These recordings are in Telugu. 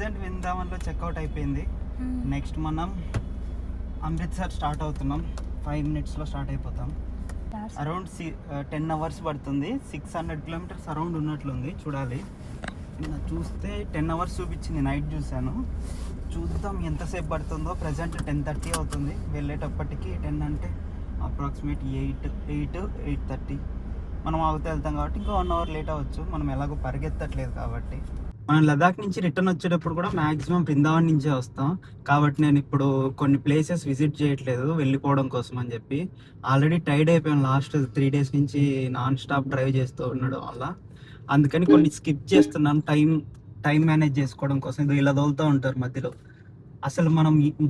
ప్రజెంట్ వృందావన్లో చెక్అవుట్ అయిపోయింది. నెక్స్ట్ మనం అమృత్సర్ స్టార్ట్ అవుతున్నాం. 5 minutesలో స్టార్ట్ అయిపోతాం. అరౌండ్ 10 hours పడుతుంది. 600 kilometers అరౌండ్ ఉన్నట్లుంది. చూడాలి. నిన్న చూస్తే 10 hours చూపించింది. నైట్ చూశాను. చూద్దాం ఎంతసేపు పడుతుందో. ప్రజెంట్ 10:30 అవుతుంది. వెళ్ళేటప్పటికి 10 అంటే అప్రాక్సిమేట్ 8:30 మనం ఆగితే వెళ్తాం కాబట్టి ఇంకా 1 hour లేట్ అవ్వచ్చు. మనం ఎలాగో పరిగెత్తట్లేదు కాబట్టి. మనం లదాఖ్ నుంచి రిటర్న్ వచ్చేటప్పుడు కూడా మ్యాక్సిమం బృందావన్ నుంచే వస్తాం కాబట్టి నేను ఇప్పుడు కొన్ని ప్లేసెస్ విజిట్ చేయట్లేదు వెళ్ళిపోవడం కోసం అని చెప్పి. ఆల్రెడీ టైర్డ్ అయిపోయాను లాస్ట్ 3 days నుంచి నాన్ స్టాప్ డ్రైవ్ చేస్తూ ఉండడం వల్ల. అందుకని కొన్ని స్కిప్ చేస్తున్నాను టైం మేనేజ్ చేసుకోవడం కోసం. ఇది ఇలా తోలుతూ ఉంటారు మధ్యలో. అసలు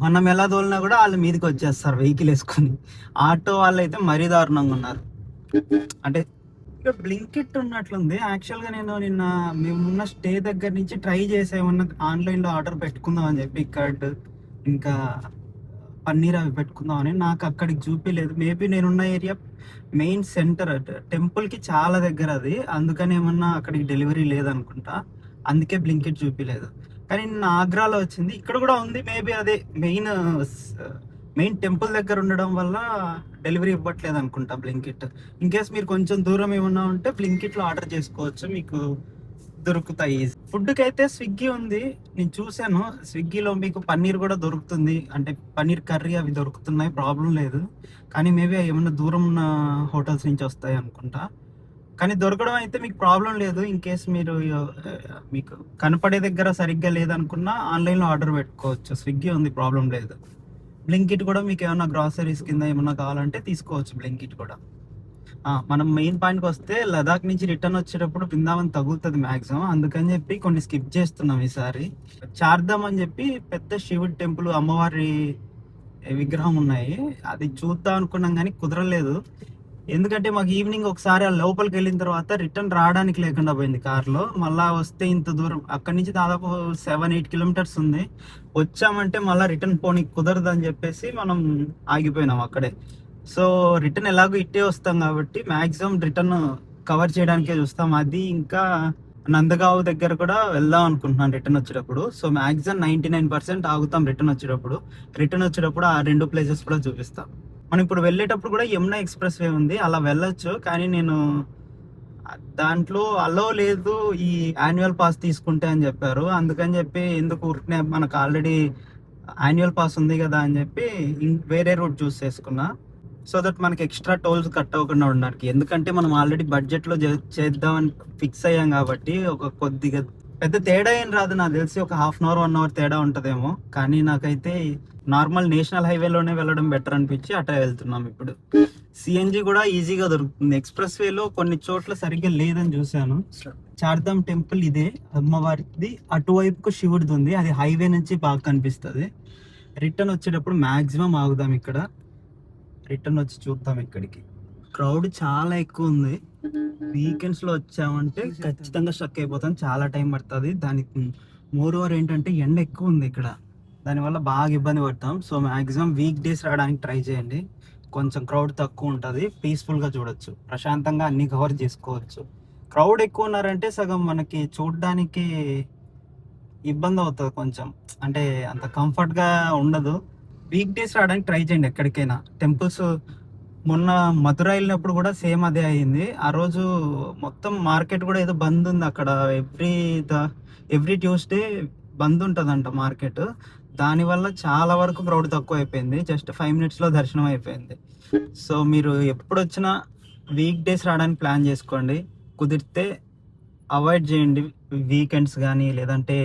మనం ఎలా తోలినా కూడా వాళ్ళు మీదకి వచ్చేస్తారు వెహికల్ వేసుకొని. ఆటో వాళ్ళు అయితే మరీ దారుణంగా ఉన్నారు. అంటే ఇక్కడ బ్లింకిట్ ఉన్నట్లుంది. యాక్చువల్గా నేను నిన్న మేమున్న స్టే దగ్గర నుంచి ట్రై చేసే ఏమన్నా ఆన్లైన్లో ఆర్డర్ పెట్టుకుందాం అని చెప్పి కర్డ్ ఇంకా పన్నీర్ అవి పెట్టుకుందామని. నాకు అక్కడికి చూపించలేదు. మేబీ నేనున్న ఏరియా మెయిన్ సెంటర్ టెంపుల్కి చాలా దగ్గర అది. అందుకని ఏమన్నా అక్కడికి డెలివరీ లేదనుకుంటా. అందుకే బ్లింకిట్ చూపించలేదు. కానీ నిన్న ఆగ్రాలో వచ్చింది. ఇక్కడ కూడా ఉంది. మేబీ అదే మెయిన్ టెంపుల్ దగ్గర ఉండడం వల్ల డెలివరీ ఇవ్వట్లేదు అనుకుంటా బ్లింకిట్. ఇన్ కేస్ మీరు కొంచెం దూరం ఏమన్నా ఉంటే బ్లింకిట్లో ఆర్డర్ చేసుకోవచ్చు, మీకు దొరుకుతాయి. ఫుడ్కి అయితే స్విగ్గీ ఉంది. నేను చూశాను స్విగ్గీలో మీకు పన్నీర్ కూడా దొరుకుతుంది. అంటే పన్నీర్ కర్రీ అవి దొరుకుతున్నాయి, ప్రాబ్లం లేదు. కానీ మేబీ ఏమన్నా దూరం ఉన్న హోటల్స్ నుంచి వస్తాయి అనుకుంటా. కానీ దొరకడం అయితే మీకు ప్రాబ్లం లేదు. ఇన్ కేస్ మీకు కనపడే దగ్గర సరిగ్గా లేదనుకున్నా ఆన్లైన్లో ఆర్డర్ పెట్టుకోవచ్చు. స్విగ్గీ ఉంది, ప్రాబ్లం లేదు. బ్లింకిట్ కూడా మీకు ఏమన్నా గ్రాసరీస్ కింద ఏమన్నా కావాలంటే తీసుకోవచ్చు బ్లింకిట్ కూడా. మనం మెయిన్ పాయింట్కి వస్తే లదాఖ్ నుంచి రిటర్న్ వచ్చేటప్పుడు బృందావన్ తగులుతుంది మ్యాక్సిమం. అందుకని చెప్పి కొన్ని స్కిప్ చేస్తున్నాం ఈసారి. చార్ధామ్ అని చెప్పి పెద్ద శివుడి టెంపుల్, అమ్మవారి విగ్రహం ఉన్నాయి. అది చూద్దాం అనుకున్నాం కానీ కుదరలేదు. ఎందుకంటే మాకు ఈవినింగ్ ఒకసారి ఆ లోపలికి వెళ్ళిన తర్వాత రిటర్న్ రావడానికి లేకుండా పోయింది కార్లో. మళ్ళీ వస్తే ఇంత దూరం అక్కడి నుంచి దాదాపు 7-8 kilometers ఉంది. వచ్చామంటే మళ్ళీ రిటర్న్ పోనీకి కుదరదు అని చెప్పేసి మనం ఆగిపోయినాం అక్కడే. సో రిటర్న్ ఎలాగో ఇట్టే వస్తాం కాబట్టి మ్యాక్సిమం రిటర్న్ కవర్ చేయడానికే చూస్తాం. అది ఇంకా నందగావ్ దగ్గర కూడా వెళ్దాం అనుకుంటున్నాను రిటర్న్ వచ్చేటప్పుడు. సో మ్యాక్సిమం 99% ఆగుతాం రిటర్న్ వచ్చేటప్పుడు ఆ 2 places కూడా చూపిస్తాం. మనం ఇప్పుడు వెళ్ళేటప్పుడు కూడా యమునా ఎక్స్ప్రెస్ వే ఉంది, అలా వెళ్ళొచ్చు. కానీ నేను దాంట్లో అలో లేదు ఈ యాన్యువల్ పాస్ తీసుకుంటే అని చెప్పారు. అందుకని చెప్పి ఎందుకు ఊరికనే మనకు ఆల్రెడీ యాన్యువల్ పాస్ ఉంది కదా అని చెప్పి వేరే రూట్ చూస్ చేసుకున్నా. సో దట్ మనకి ఎక్స్ట్రా టోల్స్ కట్ అవ్వకుండా ఉండడానికి. ఎందుకంటే మనం ఆల్రెడీ బడ్జెట్లో చేద్దామని ఫిక్స్ అయ్యాం కాబట్టి ఒక కొద్దిగా పెద్ద తేడా ఏం రాదు. నాకు తెలిసి ఒక 1/2 hour 1 hour తేడా ఉంటుందేమో. కానీ నాకైతే నార్మల్ నేషనల్ హైవేలోనే వెళ్ళడం బెటర్ అనిపించి అటే వెళ్తున్నాం. ఇప్పుడు సిఎన్జి కూడా ఈజీగా దొరుకుతుంది. ఎక్స్ప్రెస్ వేలో కొన్ని చోట్ల సరిగ్గా లేదని చూశాను. చార్ధామ్ టెంపుల్ ఇదే అమ్మవారిది, అటువైపుకు శివుడిది ఉంది. అది హైవే నుంచి బాగా కనిపిస్తుంది. రిటర్న్ వచ్చేటప్పుడు మ్యాక్సిమం ఆగుదాం ఇక్కడ. రిటర్న్ వచ్చి చూద్దాం. ఇక్కడికి క్రౌడ్ చాలా ఎక్కువ ఉంది. వీకెండ్స్లో వచ్చామంటే ఖచ్చితంగా స్ట్రక్ అయిపోతాం, చాలా టైం పడుతుంది. దానికి మోర్ ఓవర్ ఏంటంటే ఎండ ఎక్కువ ఉంది ఇక్కడ, దానివల్ల బాగా ఇబ్బంది పడతాం. సో మ్యాక్సిమం వీక్ డేస్ రావడానికి ట్రై చేయండి. కొంచెం క్రౌడ్ తక్కువ ఉంటుంది, పీస్ఫుల్గా చూడొచ్చు, ప్రశాంతంగా అన్ని కవర్ చేసుకోవచ్చు. క్రౌడ్ ఎక్కువ ఉన్నారంటే సగం మనకి చూడడానికి ఇబ్బంది అవుతుంది కొంచెం, అంటే అంత కంఫర్ట్గా ఉండదు. వీక్ డేస్ రావడానికి ట్రై చేయండి ఎక్కడికైనా. టెంపుల్స్ మొన్న మధుర వెళ్ళినప్పుడు కూడా సేమ్ అదే అయింది. ఆ రోజు మొత్తం మార్కెట్ కూడా ఏదో బంద్ ఉంది అక్కడ. ఎవ్రీ ట్యూస్డే బంద్ ఉంటుందంట మార్కెట్. దానివల్ల చాలా వరకు క్రౌడ్ తక్కువ అయిపోయింది. జస్ట్ 5 minutesలో దర్శనం అయిపోయింది. సో మీరు ఎప్పుడు వచ్చినా వీక్ డేస్ రావడానికి ప్లాన్ చేసుకోండి. కుదిరితే అవాయిడ్ చేయండి వీకెండ్స్ కానీ, లేదంటే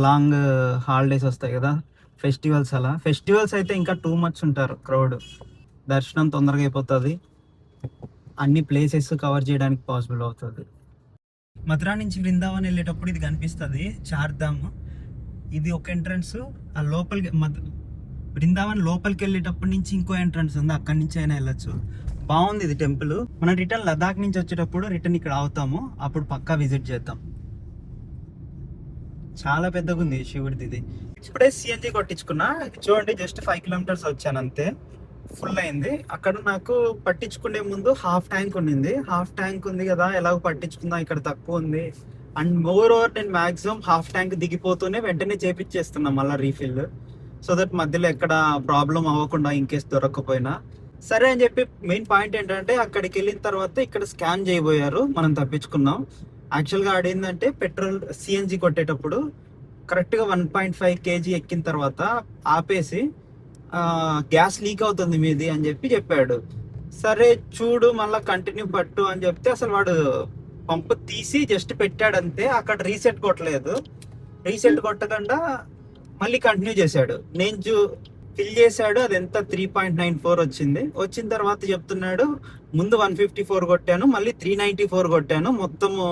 లాంగ్ హాలిడేస్ వస్తాయి కదా, ఫెస్టివల్స్. అలా ఫెస్టివల్స్ అయితే ఇంకా టూ మచ్ ఉంటారు క్రౌడ్. దర్శనం తొందరగా అయిపోతుంది, అన్ని ప్లేసెస్ కవర్ చేయడానికి పాసిబుల్ అవుతుంది. మథురా నుంచి బృందావన్ వెళ్ళేటప్పుడు ఇది కనిపిస్తుంది చార్ధామ్. ఇది ఒక ఎంట్రన్స్. ఆ లోపలికి బృందావన్ లోపలికి వెళ్ళేటప్పటి నుంచి ఇంకో ఎంట్రన్స్ ఉంది, అక్కడి నుంచి అయినా వెళ్ళొచ్చు. బాగుంది ఇది టెంపుల్. మనం రిటర్న్ లదాఖ్ నుంచి వచ్చేటప్పుడు రిటర్న్ ఇక్కడ అవుతాము, అప్పుడు పక్కా విజిట్ చేద్దాం. చాలా పెద్దగా ఉంది శివుడిది ఇది. ఇప్పుడే సిఎన్జి కొట్టించుకున్నా చూడండి, జస్ట్ 5 kilometers వచ్చాను అంతే, ఫుల్ అయింది. అక్కడ నాకు పట్టించుకునే ముందు హాఫ్ ట్యాంక్ ఉండింది. హాఫ్ ట్యాంక్ ఉంది కదా, ఎలాగో పట్టించుకుందాం, ఇక్కడ తక్కువ ఉంది అండ్ మోర్ ఓవర్ నేను మాక్సిమం హాఫ్ ట్యాంక్ దిగిపోతూనే వెంటనే చేపించేస్తున్నా మళ్ళీ రీఫిల్, సో దట్ మధ్యలో ఎక్కడ ప్రాబ్లం అవ్వకుండా ఇన్ కేస్ దొరకకపోయినా. సరే అని చెప్పి మెయిన్ పాయింట్ ఏంటంటే అక్కడికి వెళ్ళిన తర్వాత ఇక్కడ స్కాన్ చేయబోయారు, మనం తప్పించుకున్నాం. యాక్చువల్గా ఆడేందంటే పెట్రోల్ సిఎన్జి కొట్టేటప్పుడు కరెక్ట్గా 1.5 kg ఎక్కిన తర్వాత ఆపేసి గ్యాస్ లీక్ అవుతుంది మీది అని చెప్పాడు. సరే చూడు మళ్ళీ కంటిన్యూ పట్టు అని చెప్తే అసలు వాడు పంపు తీసి జస్ట్ పెట్టాడంతే, అక్కడ రీసెట్ కొట్టలేదు. రీసెట్ కొట్టకుండా మళ్ళీ కంటిన్యూ చేశాడు. నేను ఫిల్ చేశాడు, అది ఎంత 3.94 వచ్చింది. వచ్చిన తర్వాత చెప్తున్నాడు ముందు 154 కొట్టాను, మళ్ళీ 394 కొట్టాను, మొత్తము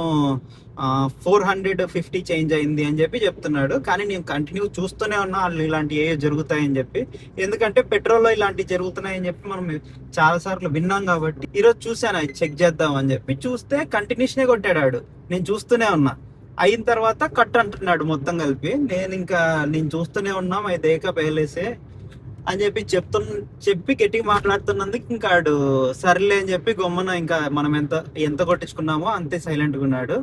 450 చేంజ్ అయింది అని చెప్తున్నాడు. కానీ నేను కంటిన్యూ చూస్తూనే ఉన్నా వాళ్ళు ఇలాంటివి ఏ జరుగుతాయని చెప్పి, ఎందుకంటే పెట్రోల్లో ఇలాంటివి జరుగుతున్నాయని చెప్పి మనం చాలా సార్లు విన్నాం కాబట్టి. ఈరోజు చూసాను చెక్ చేద్దాం అని చెప్పి చూస్తే కంటిన్యూషనే కొట్టాడు. నేను చూస్తూనే ఉన్నా, అయిన తర్వాత కట్ అంటున్నాడు మొత్తం కలిపి. నేను చూస్తూనే ఉన్నాం అది దేక పేలేసే అని చెప్పి గట్టిగా మాట్లాడుతున్నందుకు ఇంకా ఆడు సర్లే అని చెప్పి గమ్మున ఇంకా మనం ఎంత కొట్టించుకున్నామో అంతే సైలెంట్గా ఉన్నాడు.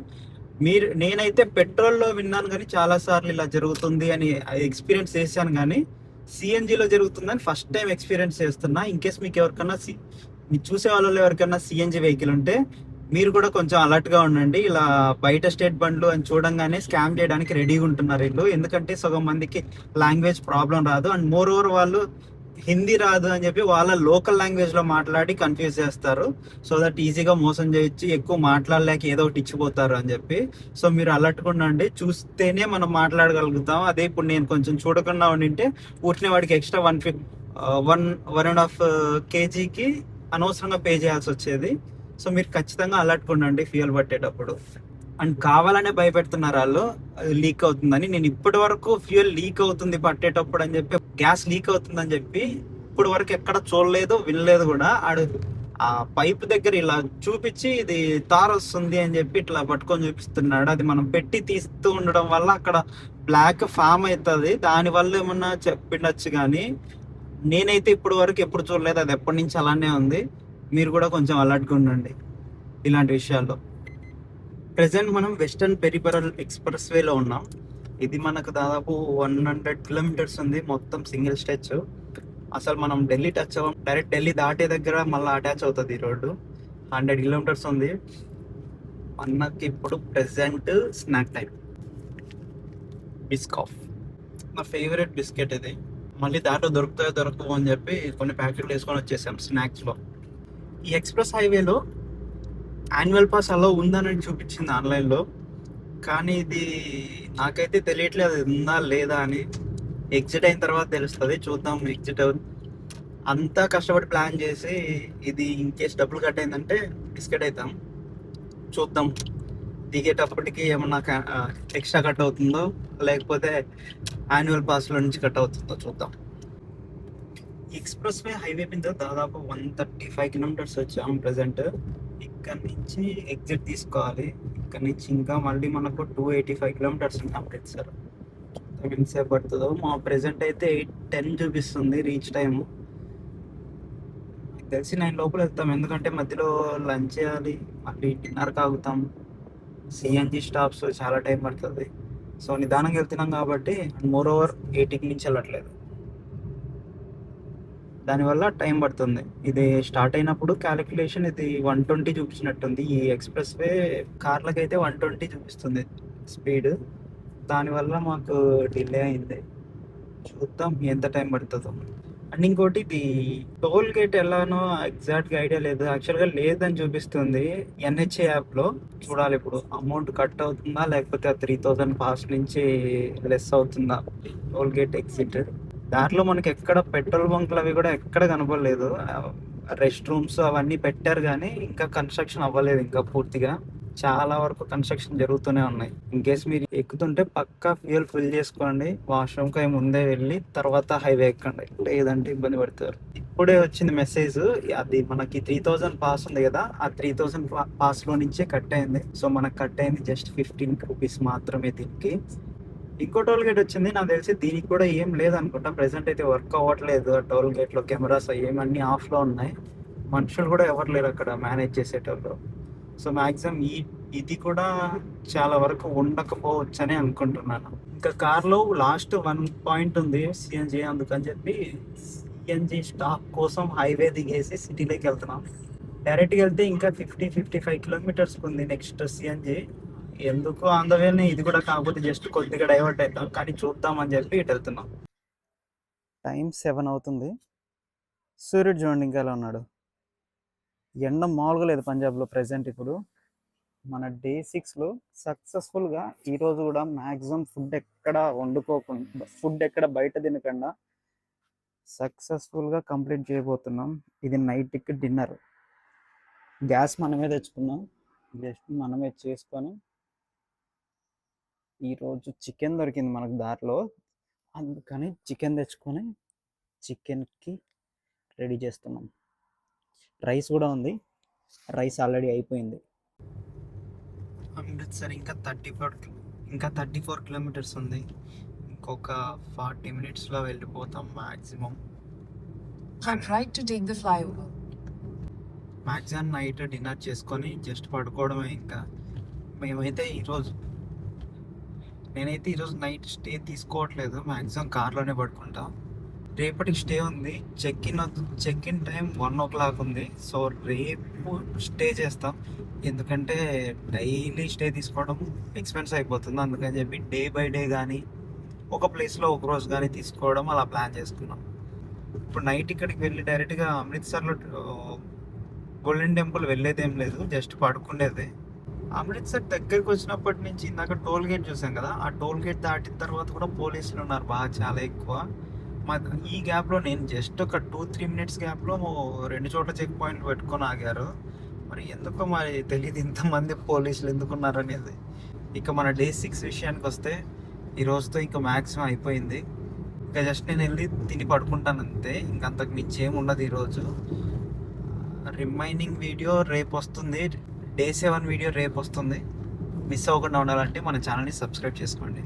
నేనైతే పెట్రోల్లో విన్నాను కానీ చాలా సార్లు ఇలా జరుగుతుంది అని ఎక్స్పీరియన్స్ చేశాను, కానీ సిఎన్జిలో జరుగుతుందని ఫస్ట్ టైం ఎక్స్పీరియన్స్ చేస్తున్నా. ఇన్ కేస్ మీకు ఎవరికన్నా మీరు చూసే వాళ్ళలో ఎవరికన్నా సిఎన్జి వెహికల్ ఉంటే మీరు కూడా కొంచెం అలర్ట్ గా ఉండండి. ఇలా బయట స్టేట్ బండ్లు అని చూడంగానే స్కామ్ చేయడానికి రెడీగా ఉంటున్నారు వీళ్ళు, ఎందుకంటే సగం మందికి లాంగ్వేజ్ ప్రాబ్లం రాదు, అండ్ మోర్ ఓవర్ వాళ్ళు హిందీ రాదు అని చెప్పి వాళ్ళ లోకల్ లాంగ్వేజ్ లో మాట్లాడి కన్ఫ్యూజ్ చేస్తారు. సో దట్ ఈజీగా మోసం చేయొచ్చు, ఎక్కువ మాట్లాడలేక ఏదో ఒకటి ఇచ్చిపోతారు అని చెప్పి. సో మీరు అలర్ట్ గా ఉండండి, చూస్తేనే మనం మాట్లాడగలుగుతాం. అదే ఇప్పుడు నేను కొంచెం చూడకుండా ఉండింటే ఊరినే వాడికి ఎక్స్ట్రా 1.5 kgకి అనవసరంగా పే చేయాల్సి వచ్చేది. సో మీరు ఖచ్చితంగా అలర్ట్ ఉండండి ఫ్యూయల్ పట్టేటప్పుడు. అండ్ కావాలనే భయపెడుతున్నారు వాళ్ళు లీక్ అవుతుందని. నేను ఇప్పటి వరకు ఫ్యూయల్ లీక్ అవుతుంది పట్టేటప్పుడు అని చెప్పి, గ్యాస్ లీక్ అవుతుందని చెప్పి ఇప్పటి వరకు ఎక్కడ చూడలేదు, వినలేదు కూడా. ఆ పైప్ దగ్గర ఇలా చూపించి ఇది తార్ వస్తుంది అని చెప్పి ఇట్లా పట్టుకొని చూపిస్తున్నాడు. అది మనం పెట్టి తీస్తూ ఉండడం వల్ల అక్కడ బ్లాక్ ఫామ్ అవుతుంది, దానివల్ల ఏమన్నా చెప్పిండొచ్చు. కానీ నేనైతే ఇప్పటి వరకు ఎప్పుడు చూడలేదు, అది ఎప్పటి నుంచి అలానే ఉంది. మీరు కూడా కొంచెం అలర్ట్గా ఉండండి ఇలాంటి విషయాల్లో. ప్రెసెంట్ మనం వెస్టర్న్ పెరిఫెరల్ ఎక్స్ప్రెస్ వేలో ఉన్నాం. ఇది మనకు దాదాపు 100 kilometers ఉంది, మొత్తం సింగిల్ స్ట్రెచ్. అసలు మనం ఢిల్లీ టచ్ అవ్వం, డైరెక్ట్ ఢిల్లీ దాటే దగ్గర మళ్ళీ అటాచ్ అవుతుంది ఈ రోడ్డు. 100 kilometers ఉంది. మనకి ఇప్పుడు ప్రెసెంట్ స్నాక్ టైం. బిస్కాఫ్ నా ఫేవరెట్ బిస్కెట్ ఇది. మళ్ళీ దాంట్లో దొరకవు అని చెప్పి కొన్ని ప్యాకెట్లు వేసుకొని వచ్చేసాం స్నాక్స్లో. ఈ ఎక్స్ప్రెస్ హైవేలో యాన్యువల్ పాస్ అలా ఉందని చూపించింది ఆన్లైన్లో, కానీ ఇది నాకైతే తెలియట్లేదు అది ఉందా లేదా అని. ఎగ్జిట్ అయిన తర్వాత తెలుస్తుంది, చూద్దాం. ఎగ్జిట్ అంతా కష్టపడి ప్లాన్ చేసి ఇది ఇన్ కేస్ డబ్బులు కట్ అయిందంటే బిస్కెట్ అవుతాం. చూద్దాం దిగేటప్పటికి ఏమన్నా ఎక్స్ట్రా కట్ అవుతుందో లేకపోతే యాన్యువల్ పాస్లో నుంచి కట్ అవుతుందో చూద్దాం. ఎక్స్ప్రెస్ వే హైవే మీద దాదాపు 135 kilometers వచ్చాము ప్రెసెంట్. ఇక్కడ నుంచి ఎగ్జిట్ తీసుకోవాలి. ఇక్కడ నుంచి ఇంకా మళ్ళీ మనకు 285 kilometers కంప్లీట్ సార్. ఎంతసేపు పడుతుందో. మా ప్రెసెంట్ అయితే 8:10 చూపిస్తుంది రీచ్ టైము. నాకు తెలిసి 9 లోపల వెళ్తాం, ఎందుకంటే మధ్యలో లంచ్ చేయాలి, మళ్ళీ డిన్నర్కి ఆగుతాం, సిఎన్జి స్టాప్స్ చాలా టైం పడుతుంది. సో నిదానంగా వెళ్తున్నాం కాబట్టి, మోర్ ఓవర్ 80 నుంచి వెళ్ళట్లేదు, దానివల్ల టైం పడుతుంది. ఇది స్టార్ట్ అయినప్పుడు క్యాలిక్యులేషన్ ఇది 120 చూపించినట్టుంది. ఈ ఎక్స్ప్రెస్ వే కార్లకి అయితే 120 చూపిస్తుంది స్పీడ్, దానివల్ల మాకు డిలే అయింది. చూద్దాం ఎంత టైం పడుతుందో. అండ్ ఇంకోటి ఇది టోల్ గేట్ ఎలానో ఎగ్జాక్ట్గా ఐడియా లేదు. యాక్చువల్గా లేదని చూపిస్తుంది ఎన్హెచ్ఏ యాప్లో. చూడాలి ఇప్పుడు అమౌంట్ కట్ అవుతుందా లేకపోతే 3000 పాస్ నుంచి లెస్ అవుతుందా టోల్ గేట్ ఎగ్జిట్. దాంట్లో మనకి ఎక్కడ పెట్రోల్ బంక్లు అవి కూడా ఎక్కడ కనపడలేదు. రెస్ట్ రూమ్స్ అవన్నీ పెట్టారు కానీ ఇంకా కన్స్ట్రక్షన్ అవ్వలేదు ఇంకా పూర్తిగా. చాలా వరకు కన్స్ట్రక్షన్ జరుగుతూనే ఉన్నాయి. ఇన్ కేస్ మీరు ఎక్కుతుంటే పక్కా ఫ్యూయల్ ఫిల్ చేసుకోండి, వాష్రూమ్కి అవి ముందే వెళ్ళి తర్వాత హైవే ఎక్కండి, లేదంటే ఇబ్బంది పడతారు. ఇప్పుడే వచ్చింది మెసేజ్, అది మనకి 3000 పాస్ ఉంది కదా, ఆ 3000 పాస్లో నుంచే కట్ అయింది. సో మనకు కట్ అయింది జస్ట్ 15 rupees మాత్రమే దీనికి. ఇంకో టోల్ గేట్ వచ్చింది, నాకు తెలిసి దీనికి కూడా ఏం లేదనుకుంటా. ప్రెసెంట్ అయితే వర్క్ అవ్వట్లేదు ఆ టోల్ గేట్లో. కెమెరాస్ ఏమన్నీ ఆఫ్లో ఉన్నాయి, మనుషులు కూడా ఎవరు లేరు అక్కడ మేనేజ్ చేసేటోళ్ళు. సో మ్యాక్సిమం ఇది కూడా చాలా వరకు ఉండకపోవచ్చు అని అనుకుంటున్నాను. ఇంకా కార్లో లాస్ట్ 1 పాయింట్ ఉంది సిఎన్జి, అందుకని చెప్పి సిఎన్జి స్టాప్ కోసం హైవే దిగేసి సిటీలోకి వెళ్తున్నాం. డైరెక్ట్గా వెళ్తే ఇంకా 55 కిలోమీటర్స్ ఉంది నెక్స్ట్ సిఎన్జి. ఎందుకు ఆన్ ద వేనే ఇది కూడా కాకపోతే జస్ట్ కొద్దిగా డైవర్ట్ అవుతాం, కానీ చూద్దామని చెప్పి ఇటు వెళ్తున్నాం. టైం 7 అవుతుంది. సూర్యుడు చూడండి ఇంకా ఎలా ఉన్నాడు. ఎండ మామూలుగా లేదు పంజాబ్లో ప్రజెంట్. ఇప్పుడు మన డే 6లో సక్సెస్ఫుల్గా ఈరోజు కూడా మ్యాక్సిమం ఫుడ్ ఎక్కడ వండుకోకుండా, ఫుడ్ ఎక్కడ బయట తినకుండా సక్సెస్ఫుల్గా కంప్లీట్ చేయబోతున్నాం. ఇది నైట్కి డిన్నర్. గ్యాస్ మనమే తెచ్చుకున్నాం, జస్ట్ మనమే చేసుకొని. ఈరోజు చికెన్ దొరికింది మనకు దారిలో, అందుకని చికెన్ తెచ్చుకొని చికెన్కి రెడీ చేస్తున్నాం. రైస్ కూడా ఉంది, రైస్ ఆల్రెడీ అయిపోయింది. అమృత్సర్ ఇంకా 34 కిలోమీటర్స్ ఉంది. ఇంకొక 40 మినిట్స్లో వెళ్ళిపోతాం మ్యాక్సిమం. మ్యాక్సిమం నైట్ డిన్నర్ చేసుకొని జస్ట్ పడుకోవడమే. ఇంకా నేనైతే ఈరోజు నైట్ స్టే తీసుకోవట్లేదు, మ్యాక్సిమం కార్లోనే పడుకుంటా. రేపటికి స్టే ఉంది. చెక్ ఇన్ టైం 1 o'clock ఉంది. సో రేపు స్టే చేస్తాం, ఎందుకంటే డైలీ స్టే తీసుకోవడం ఎక్స్పెన్స్ అయిపోతుంది. అందుకని చెప్పి డే బై డే కానీ ఒక ప్లేస్లో ఒక రోజు కానీ తీసుకోవడం అలా ప్లాన్ చేసుకున్నాం. ఇప్పుడు నైట్ ఇక్కడికి వెళ్ళి డైరెక్ట్గా అమృత్సర్లో గోల్డెన్ టెంపుల్ వెళ్ళేదేం లేదు, జస్ట్ పడుకునేదే. అమృత్సర్ దగ్గరికి వచ్చినప్పటి నుంచి ఇందాక టోల్ గేట్ చూసాం కదా, ఆ టోల్ గేట్ దాటిన తర్వాత కూడా పోలీసులు ఉన్నారు బాగా, చాలా ఎక్కువ. ఈ గ్యాప్లో నేను జస్ట్ ఒక 2-3 మినిట్స్ గ్యాప్లో 2 చోట్ల చెక్ పాయింట్లు పెట్టుకొని ఆగారు. మరి ఎందుకో మరి తెలియదు ఇంతమంది పోలీసులు ఎందుకున్నారు అనేది. ఇక మన డే 6 విషయానికి వస్తే ఈ రోజుతో ఇంకా మ్యాక్సిమం అయిపోయింది. ఇంకా జస్ట్ నేను వెళ్ళి తిని పడుకుంటాను అంతే, ఇంకంతకు మించి ఏమి ఉండదు ఈరోజు. రిమైనింగ్ వీడియో రేపు వస్తుంది, డే 7 వీడియో రేపు వస్తుంది. మిస్ అవ్వకుండా ఉండాలంటే మన ఛానల్ని సబ్స్క్రైబ్ చేసుకోండి.